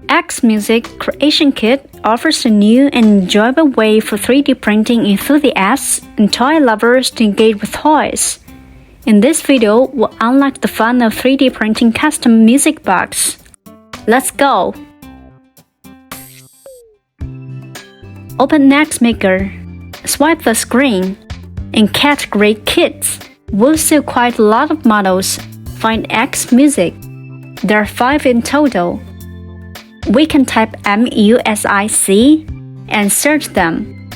Xmusic Creation Kit offers a new and enjoyable way for 3D printing enthusiasts and toy lovers to engage with toys. In this video, we'll unlock the fun of 3D printing custom music box. Let's go! Open Xmaker, swipe the screen. In Category Kits, we'll see quite a lot of models. Find Xmusic. There are 5 in total. We can type MUSIC and search them.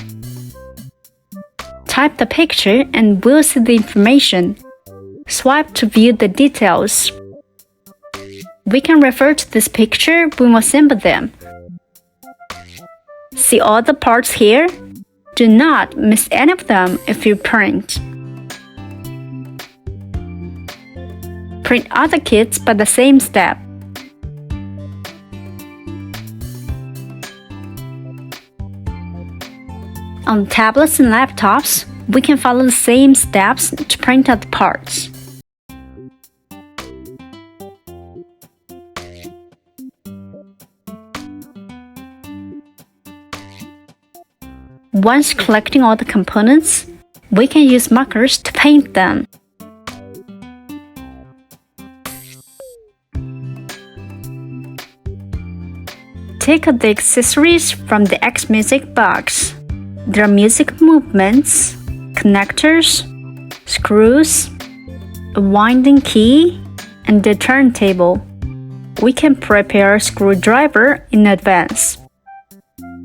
Type the picture and we'll see the information. Swipe to view the details. We can refer to this picture when we assemble them. See all the parts here? Do not miss any of them if you print. Print other kits by the same step. On tablets and laptops, we can follow the same steps to print out the parts. Once collecting all the components, we can use markers to paint them. Take out the accessories from the Xmusic box. There are music movements, connectors, screws, a winding key, and the turntable. We can prepare a screwdriver in advance.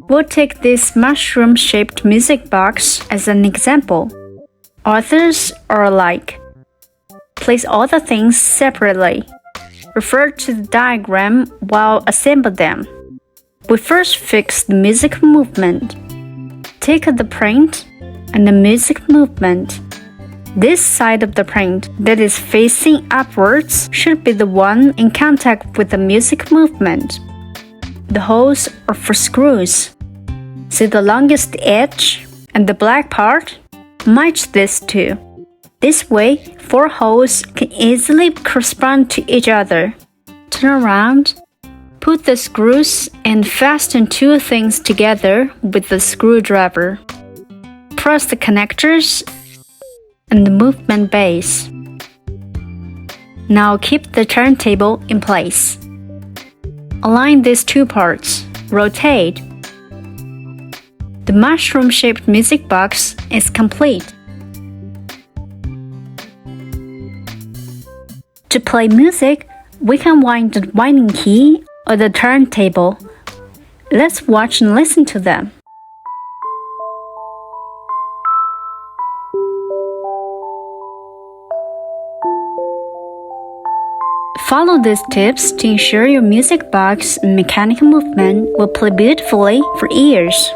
We'll take this mushroom-shaped music box as an example. Others are alike. Place all the things separately. Refer to the diagram while assemble them. We first fix the music movement. Take out the print and the music movement. This side of the print that is facing upwards should be the one in contact with the music movement. The holes are for screws. See the longest edge and the black part? Match this two. This way, 4 holes can easily correspond to each other. Turn around. Put the screws and fasten 2 things together with the screwdriver. Press the connectors and the movement base. Now keep the turntable in place. Align these 2 parts. Rotate. The mushroom-shaped music box is complete. To play music, we can wind the winding key or the turntable. Let's watch and listen to them. Follow these tips to ensure your music box and mechanical movement will play beautifully for years.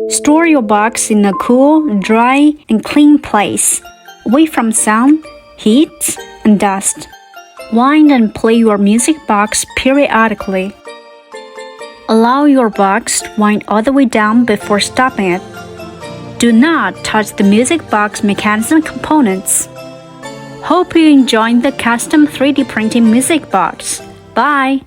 Store your box in a cool, dry, and clean place, away from sun, heat, and dust. Wind and play your music box periodically. Allow your box to wind all the way down before stopping it. Do not touch the music box mechanism components. Hope you enjoyed the custom 3D printing music box. Bye!